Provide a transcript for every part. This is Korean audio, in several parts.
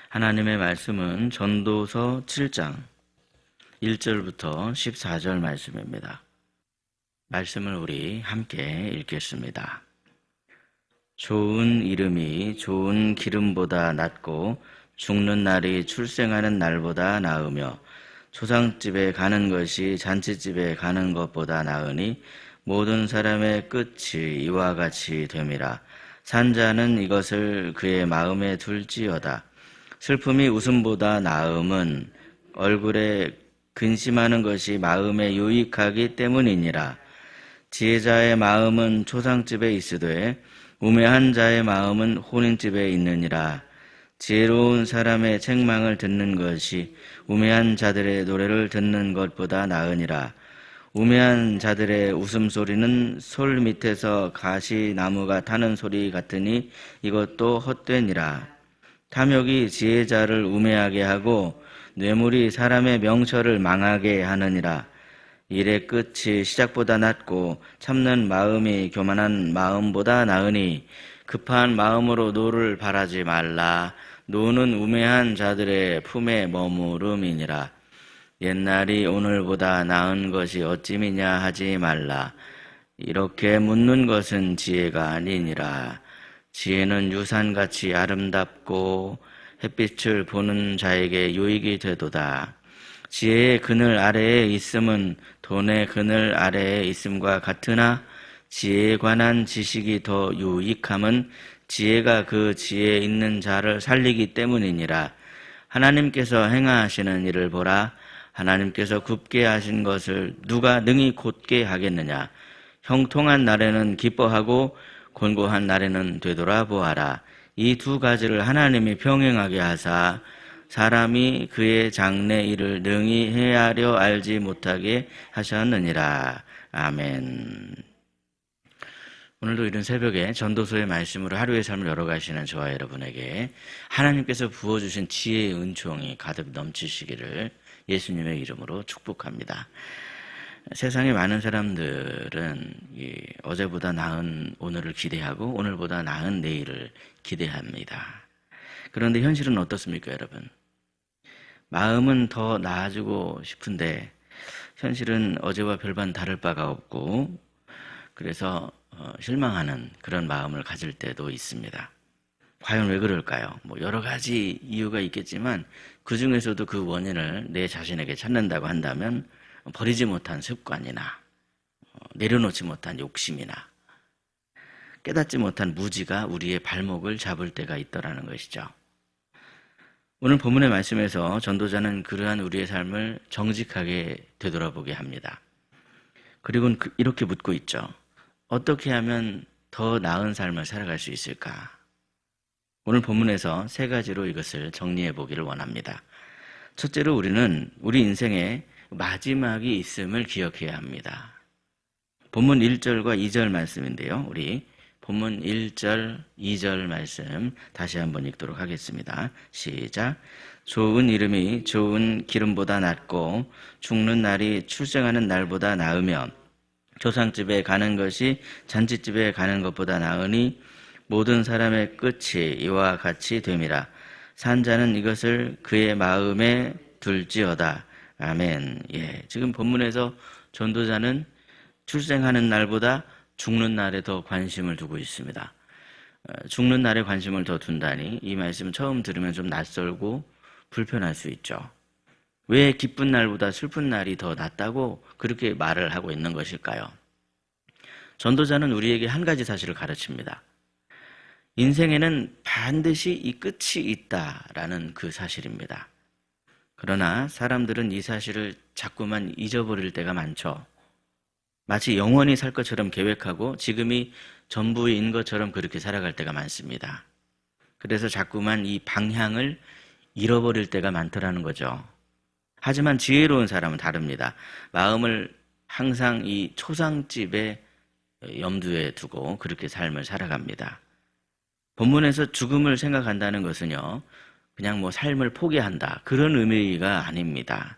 하나님의 말씀은 전도서 7장 1절부터 14절 말씀입니다. 말씀을 우리 함께 읽겠습니다. 좋은 이름이 좋은 기름보다 낫고 죽는 날이 출생하는 날보다 나으며 초상집에 가는 것이 잔치집에 가는 것보다 나으니 모든 사람의 끝이 이와 같이 됨이라. 산자는 이것을 그의 마음에 둘지어다. 슬픔이 웃음보다 나음은 얼굴에 근심하는 것이 마음에 유익하기 때문이니라. 지혜자의 마음은 초상집에 있으되 우매한 자의 마음은 혼인집에 있느니라. 지혜로운 사람의 책망을 듣는 것이 우매한 자들의 노래를 듣는 것보다 나으니라. 우매한 자들의 웃음소리는 솔 밑에서 가시나무가 타는 소리 같으니 이것도 헛되니라. 탐욕이 지혜자를 우매하게 하고 뇌물이 사람의 명철을 망하게 하느니라. 일의 끝이 시작보다 낫고 참는 마음이 교만한 마음보다 나으니 급한 마음으로 노를 바라지 말라. 노는 우매한 자들의 품에 머무름이니라. 옛날이 오늘보다 나은 것이 어찌미냐 하지 말라. 이렇게 묻는 것은 지혜가 아니니라. 지혜는 유산같이 아름답고 햇빛을 보는 자에게 유익이 되도다. 지혜의 그늘 아래에 있음은 돈의 그늘 아래에 있음과 같으나 지혜에 관한 지식이 더 유익함은 지혜가 그 지혜에 있는 자를 살리기 때문이니라. 하나님께서 행하시는 일을 보라. 하나님께서 굽게 하신 것을 누가 능히 곧게 하겠느냐. 형통한 날에는 기뻐하고 곤고한 날에는 되돌아보아라. 이 두 가지를 하나님이 병행하게 하사 사람이 그의 장래 일을 능히 헤아려 알지 못하게 하셨느니라. 아멘. 오늘도 이른 새벽에 전도서의 말씀으로 하루의 삶을 열어가시는 저와 여러분에게 하나님께서 부어주신 지혜의 은총이 가득 넘치시기를 예수님의 이름으로 축복합니다. 세상의 많은 사람들은 어제보다 나은 오늘을 기대하고 오늘보다 나은 내일을 기대합니다. 그런데 현실은 어떻습니까, 여러분? 마음은 더 나아지고 싶은데 현실은 어제와 별반 다를 바가 없고 그래서 실망하는 그런 마음을 가질 때도 있습니다. 과연 왜 그럴까요? 여러 가지 이유가 있겠지만 그 중에서도 그 원인을 내 자신에게 찾는다고 한다면 버리지 못한 습관이나 내려놓지 못한 욕심이나 깨닫지 못한 무지가 우리의 발목을 잡을 때가 있더라는 것이죠. 오늘 본문의 말씀에서 전도자는 그러한 우리의 삶을 정직하게 되돌아보게 합니다. 그리고 이렇게 묻고 있죠. 어떻게 하면 더 나은 삶을 살아갈 수 있을까? 오늘 본문에서 세 가지로 이것을 정리해 보기를 원합니다. 첫째로 우리는 우리 인생에 마지막이 있음을 기억해야 합니다. 본문 1절과 2절 말씀인데요. 우리 본문 1절, 2절 말씀 다시 한번 읽도록 하겠습니다. 시작. 좋은 이름이 좋은 기름보다 낫고 죽는 날이 출생하는 날보다 나으며 조상집에 가는 것이 잔치집에 가는 것보다 나으니 모든 사람의 끝이 이와 같이 됨이라. 산자는 이것을 그의 마음에 둘지어다. 아멘. 지금 본문에서 전도자는 출생하는 날보다 죽는 날에 더 관심을 두고 있습니다. 죽는 날에 관심을 더 둔다니 이 말씀 처음 들으면 좀 낯설고 불편할 수 있죠. 왜 기쁜 날보다 슬픈 날이 더 낫다고 그렇게 말을 하고 있는 것일까요? 전도자는 우리에게 한 가지 사실을 가르칩니다. 인생에는 반드시 이 끝이 있다라는 그 사실입니다. 그러나 사람들은 이 사실을 자꾸만 잊어버릴 때가 많죠. 마치 영원히 살 것처럼 계획하고 지금이 전부인 것처럼 그렇게 살아갈 때가 많습니다. 그래서 자꾸만 이 방향을 잃어버릴 때가 많더라는 거죠. 하지만 지혜로운 사람은 다릅니다. 마음을 항상 이 초상집에 염두에 두고 그렇게 삶을 살아갑니다. 본문에서 죽음을 생각한다는 것은요, 그냥 삶을 포기한다 그런 의미가 아닙니다.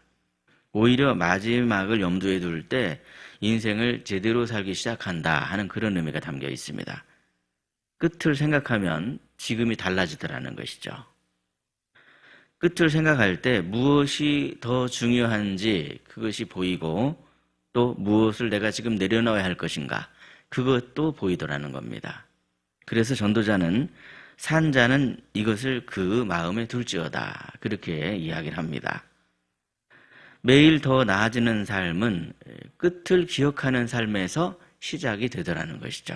오히려 마지막을 염두에 둘 때 인생을 제대로 살기 시작한다 하는 그런 의미가 담겨 있습니다. 끝을 생각하면 지금이 달라지더라는 것이죠. 끝을 생각할 때 무엇이 더 중요한지 그것이 보이고 또 무엇을 내가 지금 내려놓아야 할 것인가 그것도 보이더라는 겁니다. 그래서 전도자는 산 자는 이것을 그 마음에 둘지어다 그렇게 이야기를 합니다. 매일 더 나아지는 삶은 끝을 기억하는 삶에서 시작이 되더라는 것이죠.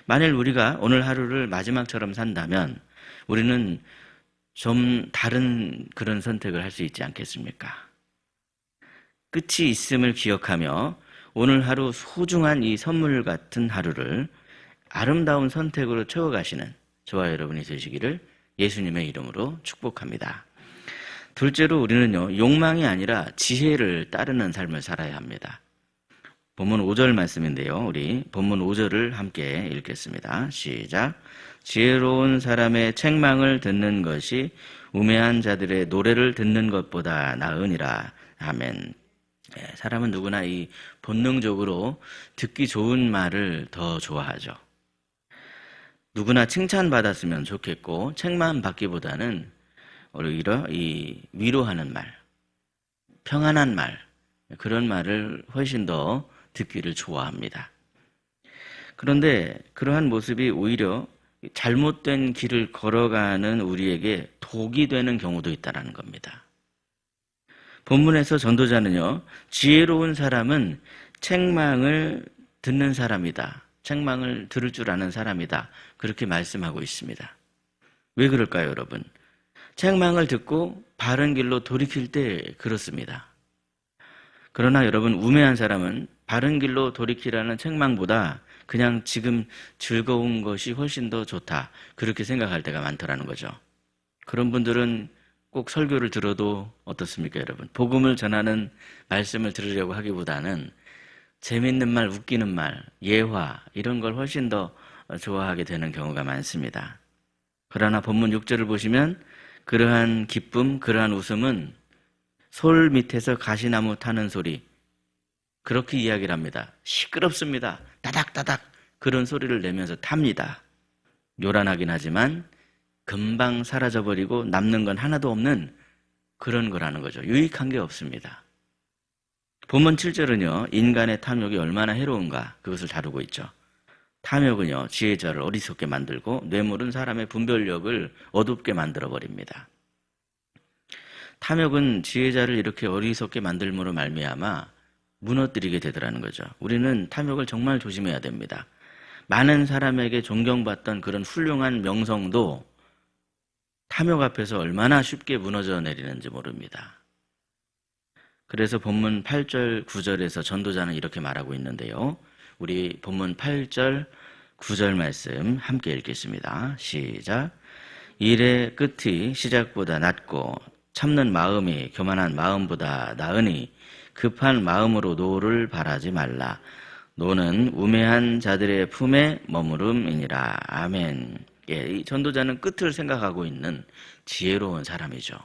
만일 우리가 오늘 하루를 마지막처럼 산다면 우리는 좀 다른 그런 선택을 할 수 있지 않겠습니까? 끝이 있음을 기억하며 오늘 하루 소중한 이 선물 같은 하루를 아름다운 선택으로 채워가시는 저와 여러분이 되시기를 예수님의 이름으로 축복합니다. 둘째로 우리는요, 욕망이 아니라 지혜를 따르는 삶을 살아야 합니다. 본문 5절 말씀인데요. 우리 본문 5절을 함께 읽겠습니다. 시작. 지혜로운 사람의 책망을 듣는 것이 우매한 자들의 노래를 듣는 것보다 나으니라. 아멘. 사람은 누구나 이 본능적으로 듣기 좋은 말을 더 좋아하죠. 누구나 칭찬받았으면 좋겠고 책망 받기보다는 오히려 이 위로하는 말, 평안한 말, 그런 말을 훨씬 더 듣기를 좋아합니다. 그런데 그러한 모습이 오히려 잘못된 길을 걸어가는 우리에게 독이 되는 경우도 있다는 겁니다. 본문에서 전도자는요, 지혜로운 사람은 책망을 듣는 사람이다. 책망을 들을 줄 아는 사람이다. 그렇게 말씀하고 있습니다. 왜 그럴까요, 여러분? 책망을 듣고 바른 길로 돌이킬 때 그렇습니다. 그러나 여러분, 우매한 사람은 바른 길로 돌이키라는 책망보다 그냥 지금 즐거운 것이 훨씬 더 좋다. 그렇게 생각할 때가 많더라는 거죠. 그런 분들은 꼭 설교를 들어도 어떻습니까, 여러분? 복음을 전하는 말씀을 들으려고 하기보다는 재밌는 말, 웃기는 말, 예화 이런 걸 훨씬 더 좋아하게 되는 경우가 많습니다. 그러나 본문 6절을 보시면 그러한 기쁨, 그러한 웃음은 솔 밑에서 가시나무 타는 소리 그렇게 이야기를 합니다. 시끄럽습니다. 따닥따닥 그런 소리를 내면서 탑니다. 요란하긴 하지만 금방 사라져버리고 남는 건 하나도 없는 그런 거라는 거죠. 유익한 게 없습니다. 본문 7절은요. 인간의 탐욕이 얼마나 해로운가 그것을 다루고 있죠. 탐욕은요. 지혜자를 어리석게 만들고 뇌물은 사람의 분별력을 어둡게 만들어버립니다. 탐욕은 지혜자를 이렇게 어리석게 만들므로 말미암아 무너뜨리게 되더라는 거죠. 우리는 탐욕을 정말 조심해야 됩니다. 많은 사람에게 존경받던 그런 훌륭한 명성도 탐욕 앞에서 얼마나 쉽게 무너져 내리는지 모릅니다. 그래서 본문 8절, 9절에서 전도자는 이렇게 말하고 있는데요. 우리 본문 8절, 9절 말씀 함께 읽겠습니다. 시작. 일의 끝이 시작보다 낮고 참는 마음이 교만한 마음보다 나으니 급한 마음으로 노를 바라지 말라. 노는 우매한 자들의 품에 머무름이니라. 아멘. 이 전도자는 끝을 생각하고 있는 지혜로운 사람이죠.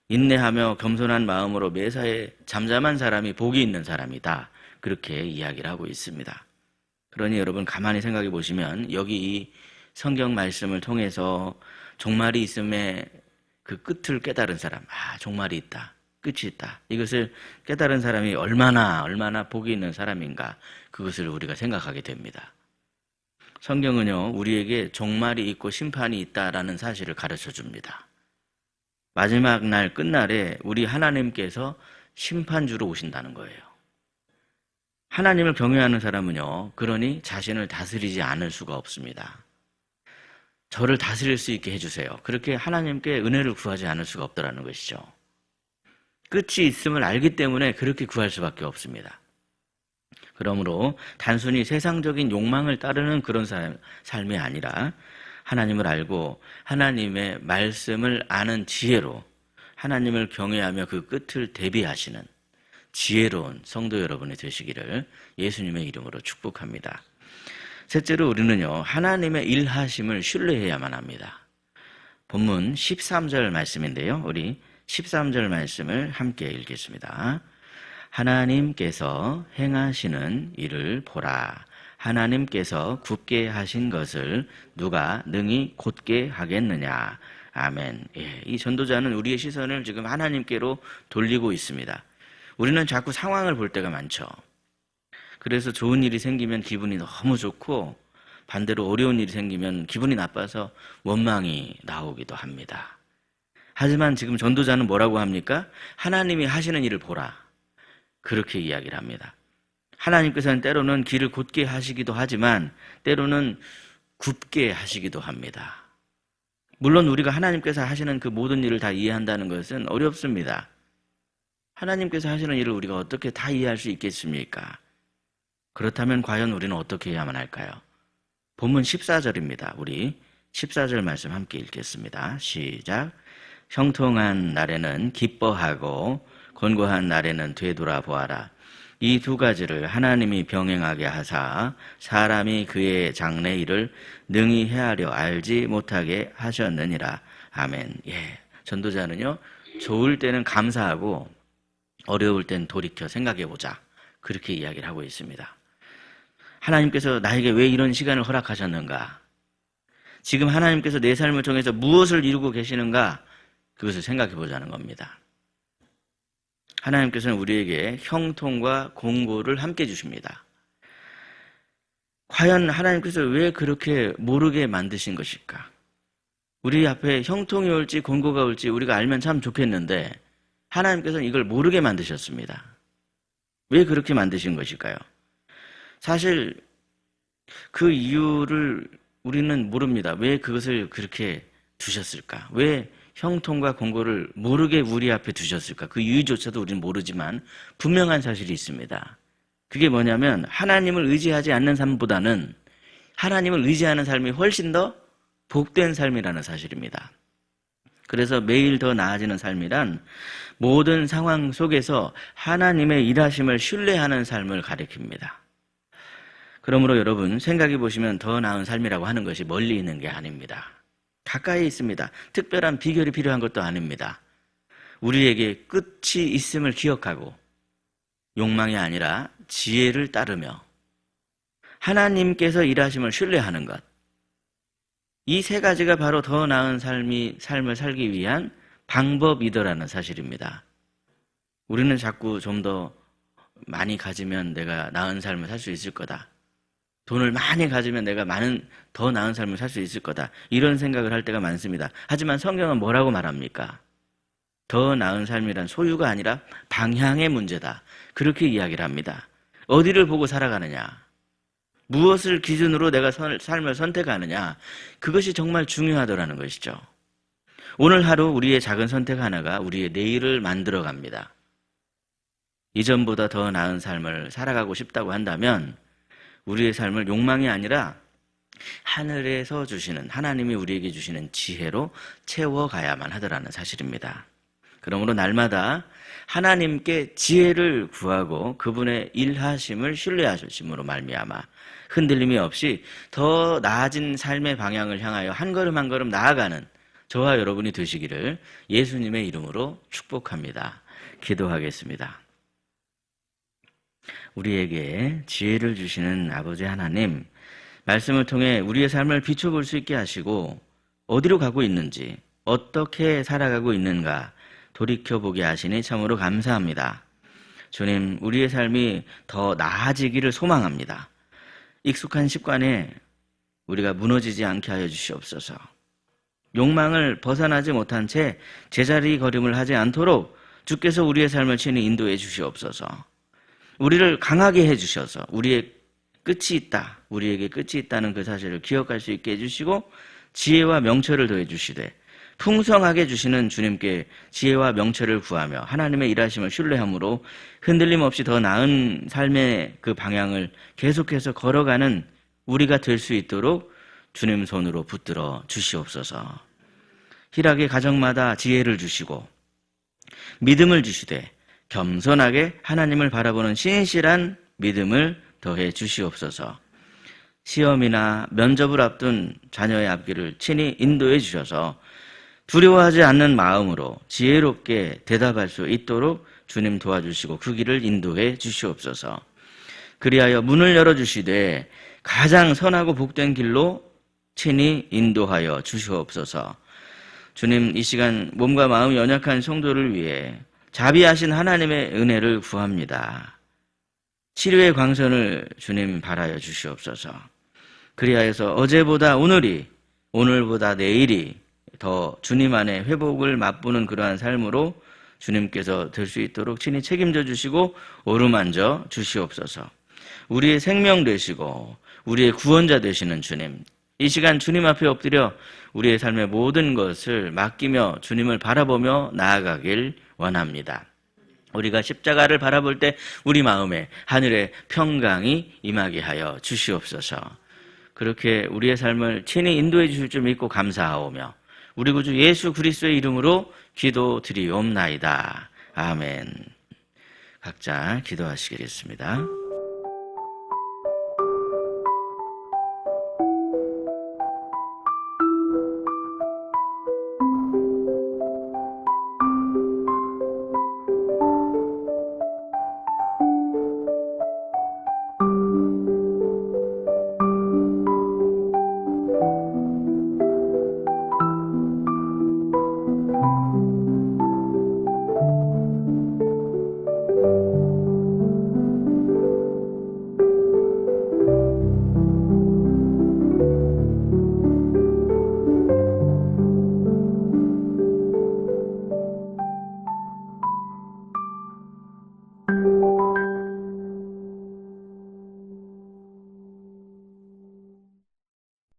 인내하며 겸손한 마음으로 매사에 잠잠한 사람이 복이 있는 사람이다. 그렇게 이야기를 하고 있습니다. 그러니 여러분 가만히 생각해 보시면 여기 이 성경 말씀을 통해서 종말이 있음에 그 끝을 깨달은 사람, 종말이 있다, 끝이 있다. 이것을 깨달은 사람이 얼마나 복이 있는 사람인가 그것을 우리가 생각하게 됩니다. 성경은요, 우리에게 종말이 있고 심판이 있다라는 사실을 가르쳐 줍니다. 마지막 날 끝날에 우리 하나님께서 심판주로 오신다는 거예요. 하나님을 경외하는 사람은요, 그러니 자신을 다스리지 않을 수가 없습니다. 저를 다스릴 수 있게 해주세요. 그렇게 하나님께 은혜를 구하지 않을 수가 없더라는 것이죠. 끝이 있음을 알기 때문에 그렇게 구할 수밖에 없습니다. 그러므로 단순히 세상적인 욕망을 따르는 그런 삶이 아니라 하나님을 알고 하나님의 말씀을 아는 지혜로 하나님을 경외하며 그 끝을 대비하시는 지혜로운 성도 여러분이 되시기를 예수님의 이름으로 축복합니다. 셋째로 우리는요, 하나님의 일하심을 신뢰해야만 합니다. 본문 13절 말씀인데요. 우리 13절 말씀을 함께 읽겠습니다. 하나님께서 행하시는 일을 보라. 하나님께서 굳게 하신 것을 누가 능히 곧게 하겠느냐. 아멘. 예, 이 전도자는 우리의 시선을 지금 하나님께로 돌리고 있습니다. 우리는 자꾸 상황을 볼 때가 많죠. 그래서 좋은 일이 생기면 기분이 너무 좋고 반대로 어려운 일이 생기면 기분이 나빠서 원망이 나오기도 합니다. 하지만 지금 전도자는 뭐라고 합니까? 하나님이 하시는 일을 보라. 그렇게 이야기를 합니다. 하나님께서는 때로는 길을 곧게 하시기도 하지만 때로는 굽게 하시기도 합니다. 물론 우리가 하나님께서 하시는 그 모든 일을 다 이해한다는 것은 어렵습니다. 하나님께서 하시는 일을 우리가 어떻게 다 이해할 수 있겠습니까? 그렇다면 과연 우리는 어떻게 해야만 할까요? 본문 14절입니다. 우리 14절 말씀 함께 읽겠습니다. 시작. 형통한 날에는 기뻐하고 곤고한 날에는 되돌아보아라. 이 두 가지를 하나님이 병행하게 하사 사람이 그의 장래 일을 능히 헤아려 알지 못하게 하셨느니라. 아멘. 예, 전도자는요, 좋을 때는 감사하고 어려울 땐 돌이켜 생각해보자. 그렇게 이야기를 하고 있습니다. 하나님께서 나에게 왜 이런 시간을 허락하셨는가? 지금 하나님께서 내 삶을 통해서 무엇을 이루고 계시는가? 그것을 생각해 보자는 겁니다. 하나님께서는 우리에게 형통과 공고를 함께 주십니다. 과연 하나님께서 왜 그렇게 모르게 만드신 것일까? 우리 앞에 형통이 올지 공고가 올지 우리가 알면 참 좋겠는데 하나님께서는 이걸 모르게 만드셨습니다. 왜 그렇게 만드신 것일까요? 사실 그 이유를 우리는 모릅니다. 왜 그것을 그렇게 두셨을까? 왜 형통과 공고를 모르게 우리 앞에 두셨을까? 그 이유조차도 우리는 모르지만 분명한 사실이 있습니다. 그게 뭐냐면 하나님을 의지하지 않는 삶보다는 하나님을 의지하는 삶이 훨씬 더 복된 삶이라는 사실입니다. 그래서 매일 더 나아지는 삶이란 모든 상황 속에서 하나님의 일하심을 신뢰하는 삶을 가리킵니다. 그러므로 여러분 생각해 보시면 더 나은 삶이라고 하는 것이 멀리 있는 게 아닙니다. 가까이 있습니다. 특별한 비결이 필요한 것도 아닙니다. 우리에게 끝이 있음을 기억하고 욕망이 아니라 지혜를 따르며 하나님께서 일하심을 신뢰하는 것. 이 세 가지가 바로 더 나은 삶을 살기 위한 방법이더라는 사실입니다. 우리는 자꾸 좀 더 많이 가지면 내가 나은 삶을 살 수 있을 거다. 돈을 많이 가지면 내가 더 나은 삶을 살 수 있을 거다. 이런 생각을 할 때가 많습니다. 하지만 성경은 뭐라고 말합니까? 더 나은 삶이란 소유가 아니라 방향의 문제다. 그렇게 이야기를 합니다. 어디를 보고 살아가느냐? 무엇을 기준으로 내가 삶을 선택하느냐? 그것이 정말 중요하더라는 것이죠. 오늘 하루 우리의 작은 선택 하나가 우리의 내일을 만들어 갑니다. 이전보다 더 나은 삶을 살아가고 싶다고 한다면 우리의 삶을 욕망이 아니라 하늘에서 주시는 하나님이 우리에게 주시는 지혜로 채워가야만 하더라는 사실입니다. 그러므로 날마다 하나님께 지혜를 구하고 그분의 일하심을 신뢰하심으로 말미암아 흔들림이 없이 더 나아진 삶의 방향을 향하여 한 걸음 한 걸음 나아가는 저와 여러분이 되시기를 예수님의 이름으로 축복합니다. 기도하겠습니다. 우리에게 지혜를 주시는 아버지 하나님, 말씀을 통해 우리의 삶을 비춰볼 수 있게 하시고 어디로 가고 있는지, 어떻게 살아가고 있는가 돌이켜보게 하시니 참으로 감사합니다. 주님, 우리의 삶이 더 나아지기를 소망합니다. 익숙한 습관에 우리가 무너지지 않게 하여 주시옵소서. 욕망을 벗어나지 못한 채 제자리 걸음을 하지 않도록 주께서 우리의 삶을 친히 인도해 주시옵소서. 우리를 강하게 해주셔서 우리의 끝이 있다, 우리에게 끝이 있다는 그 사실을 기억할 수 있게 해주시고 지혜와 명철을 더해 주시되 풍성하게 주시는 주님께 지혜와 명철을 구하며 하나님의 일하심을 신뢰함으로 흔들림 없이 더 나은 삶의 그 방향을 계속해서 걸어가는 우리가 될 수 있도록 주님 손으로 붙들어 주시옵소서. 희락의 가정마다 지혜를 주시고 믿음을 주시되 겸손하게 하나님을 바라보는 신실한 믿음을 더해 주시옵소서. 시험이나 면접을 앞둔 자녀의 앞길을 친히 인도해 주셔서 두려워하지 않는 마음으로 지혜롭게 대답할 수 있도록 주님 도와주시고 그 길을 인도해 주시옵소서. 그리하여 문을 열어주시되 가장 선하고 복된 길로 친히 인도하여 주시옵소서. 주님, 이 시간 몸과 마음이 연약한 성도를 위해 자비하신 하나님의 은혜를 구합니다. 치료의 광선을 주님 발하여 주시옵소서. 그리하여서 어제보다 오늘이, 오늘보다 내일이 더 주님 안에 회복을 맛보는 그러한 삶으로 주님께서 될 수 있도록 친히 책임져 주시고 어루만져 주시옵소서. 우리의 생명 되시고 우리의 구원자 되시는 주님, 이 시간 주님 앞에 엎드려 우리의 삶의 모든 것을 맡기며 주님을 바라보며 나아가길 원합니다. 우리가 십자가를 바라볼 때 우리 마음에 하늘의 평강이 임하게 하여 주시옵소서. 그렇게 우리의 삶을 친히 인도해 주실 줄 믿고 감사하오며 우리 구주 예수 그리스도의 이름으로 기도드리옵나이다. 아멘. 각자 기도하시겠습니다.